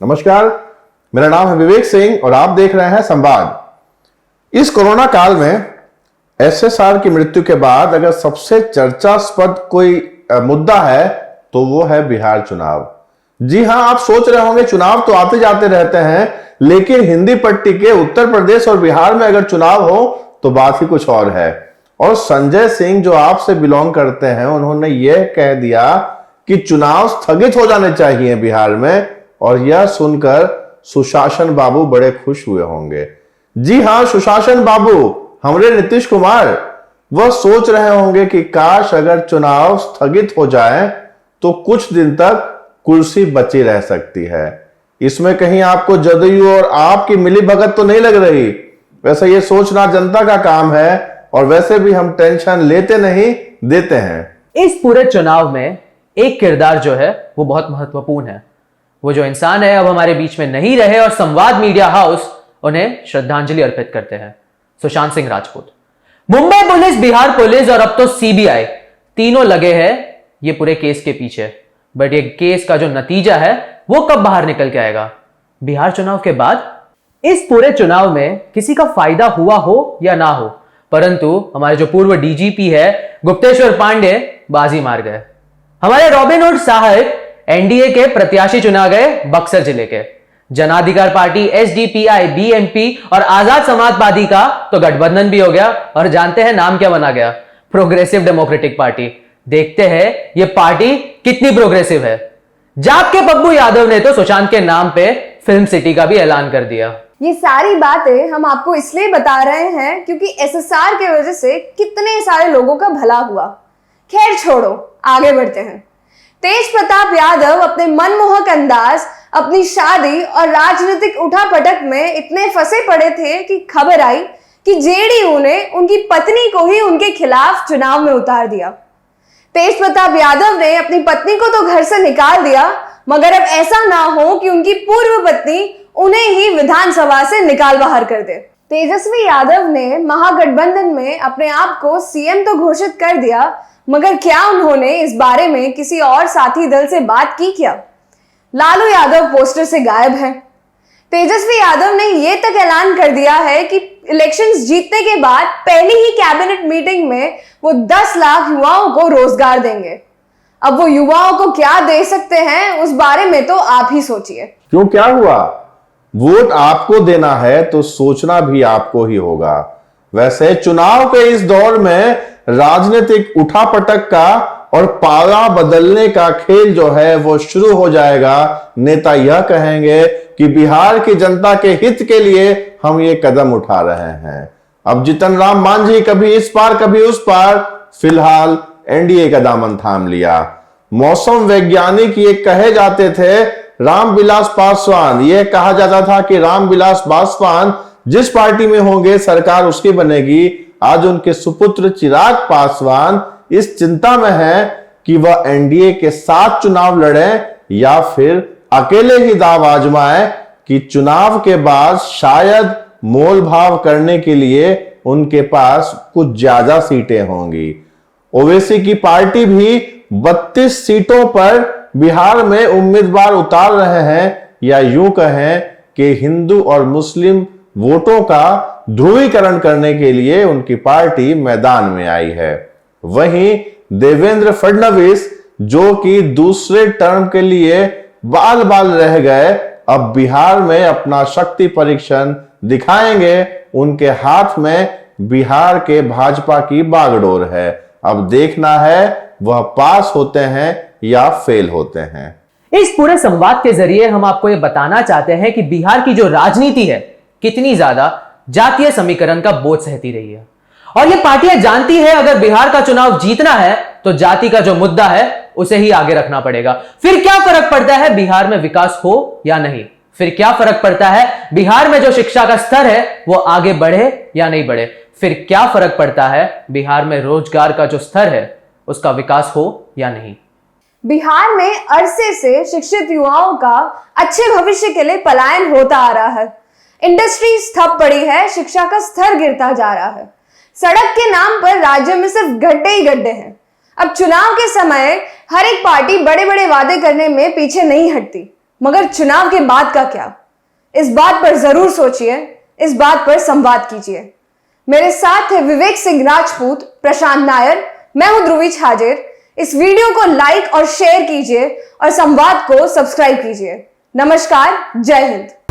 नमस्कार, मेरा नाम है विवेक सिंह और आप देख रहे हैं संवाद। इस कोरोना काल में एसएसआर की मृत्यु के बाद अगर सबसे चर्चास्पद कोई मुद्दा है तो वो है बिहार चुनाव। जी हां, आप सोच रहे होंगे चुनाव तो आते जाते रहते हैं, लेकिन हिंदी पट्टी के उत्तर प्रदेश और बिहार में अगर चुनाव हो तो बात ही कुछ और है। और संजय सिंह जो आपसे बिलोंग करते हैं, उन्होंने यह कह दिया कि चुनाव स्थगित हो जाने चाहिए बिहार में, और यह सुनकर सुशासन बाबू बड़े खुश हुए होंगे। जी हां, सुशासन बाबू हमारे नीतीश कुमार, वह सोच रहे होंगे कि काश अगर चुनाव स्थगित हो जाए तो कुछ दिन तक कुर्सी बची रह सकती है। इसमें कहीं आपको जदयू और आपकी मिलीभगत तो नहीं लग रही? वैसे यह सोचना जनता का काम है और वैसे भी हम टेंशन लेते नहीं, देते हैं। इस पूरे चुनाव में एक किरदार जो है वो बहुत महत्वपूर्ण है। वो जो इंसान है अब हमारे बीच में नहीं रहे और संवाद मीडिया हाउस उन्हें श्रद्धांजलि अर्पित करते हैं। सुशांत सिंह राजपूत। मुंबई पुलिस, बिहार पुलिस और अब तो सीबीआई तीनों लगे हैं ये पूरे केस के पीछे। बट ये केस का जो नतीजा है वो कब बाहर निकल के आएगा? बिहार चुनाव के बाद? इस पूरे चुनाव में किसी का फायदा हुआ हो या ना हो, परंतु हमारे जो पूर्व डीजीपी है गुप्तेश्वर पांडे बाजी मार गए। हमारे रॉबिनहुड साहब एनडीए के प्रत्याशी चुना गए बक्सर जिले के। जनाधिकार पार्टी, एसडीपीआई, बीएमपी और आजाद समाजवादी का तो गठबंधन भी हो गया, और जानते हैं नाम क्या बना गया? Progressive democratic party. देखते हैं ये पार्टी कितनी प्रोग्रेसिव है। जाग के पप्पू यादव ने तो सुशांत के नाम पे फिल्म सिटी का भी ऐलान कर दिया। ये सारी बातें हम आपको इसलिए बता रहे हैं क्योंकि एसएसआर की वजह से कितने सारे लोगों का भला हुआ। खैर छोड़ो, आगे बढ़ते हैं। तेज प्रताप यादव अपने मनमोहक अंदाज, अपनी शादी और राजनीतिक उठापटक में इतने फंसे पड़े थे कि खबर आई कि जेडीयू ने उनकी पत्नी को ही उनके खिलाफ चुनाव में उतार दिया। तेज प्रताप यादव ने अपनी पत्नी को तो घर से निकाल दिया, मगर अब ऐसा ना हो कि उनकी पूर्व पत्नी उन्हें ही विधानसभा से निकाल बाहर कर दे। तेजस्वी यादव ने महागठबंधन में अपने आप को सीएम तो घोषित कर दिया, मगर क्या उन्होंने इस बारे में किसी और साथी दल से बात की क्या? लालू यादव पोस्टर से गायब है। तेजस्वी यादव ने यह तक ऐलान कर दिया है कि इलेक्शंस जीतने के बाद पहली ही कैबिनेट मीटिंग में वो 10 लाख युवाओं को रोजगार देंगे। अब वो युवाओं को क्या दे सकते हैं उस बारे में तो आप ही सोचिए। क्यों, क्या हुआ? वोट आपको देना है तो सोचना भी आपको ही होगा। वैसे चुनाव के इस दौर में राजनीतिक उठापटक का और पाला बदलने का खेल जो है वो शुरू हो जाएगा। नेता यह कहेंगे कि बिहार की जनता के हित के लिए हम ये कदम उठा रहे हैं। अब जितन राम मांझी कभी इस पार कभी उस पार, फिलहाल एनडीए का दामन थाम लिया। मौसम वैज्ञानिक ये कहे जाते थे रामविलास पासवान, यह कहा जाता था कि रामविलास पासवान जिस पार्टी में होंगे सरकार उसकी बनेगी। आज उनके सुपुत्र चिराग पासवान इस चिंता में है कि वह एनडीए के साथ चुनाव लड़े या फिर अकेले ही दांव आजमाए कि चुनाव के बाद शायद मोल भाव करने के लिए उनके पास कुछ ज्यादा सीटें होंगी। ओवैसी की पार्टी भी 32 सीटों पर बिहार में उम्मीदवार उतार रहे हैं, या यूं कहें कि हिंदू और मुस्लिम वोटों का ध्रुवीकरण करने के लिए उनकी पार्टी मैदान में आई है। वहीं देवेंद्र फडणवीस, जो कि दूसरे टर्म के लिए बाल बाल रह गए, अब बिहार में अपना शक्ति परीक्षण दिखाएंगे। उनके हाथ में बिहार के भाजपा की बागडोर है। अब देखना है वह पास होते हैं या फेल होते हैं। इस पूरे संवाद के जरिए हम आपको यह बताना चाहते हैं कि बिहार की जो राजनीति है कितनी ज्यादा जातीय समीकरण का बोझ सहती रही है, और ये पार्टियां जानती है अगर बिहार का चुनाव जीतना है तो जाति का जो मुद्दा है उसे ही आगे रखना पड़ेगा। फिर क्या फर्क पड़ता है बिहार में विकास हो या नहीं? फिर क्या फर्क पड़ता है बिहार में जो शिक्षा का स्तर है वो आगे बढ़े या नहीं बढ़े? फिर क्या फर्क पड़ता है बिहार में रोजगार का जो स्तर है उसका विकास हो या नहीं? बिहार में अरसे से शिक्षित युवाओं का अच्छे भविष्य के लिए पलायन होता आ रहा है। इंडस्ट्री ठप पड़ी है, शिक्षा का स्तर गिरता जा रहा है। सड़क के नाम पर राज्य में सिर्फ गड्ढे ही गड्ढे हैं। अब चुनाव के समय हर एक पार्टी बड़े बड़े वादे करने में पीछे नहीं हटती। मगर चुनाव के बाद का क्या? इस बात पर जरूर सोचिए, इस बात पर संवाद कीजिए। मेरे साथ है विवेक सिंह राजपूत, प्रशांत नायर, मैं हूं ध्रुवी छाजेर। इस वीडियो को लाइक और शेयर कीजिए और संवाद को सब्सक्राइब कीजिए। नमस्कार, जय हिंद।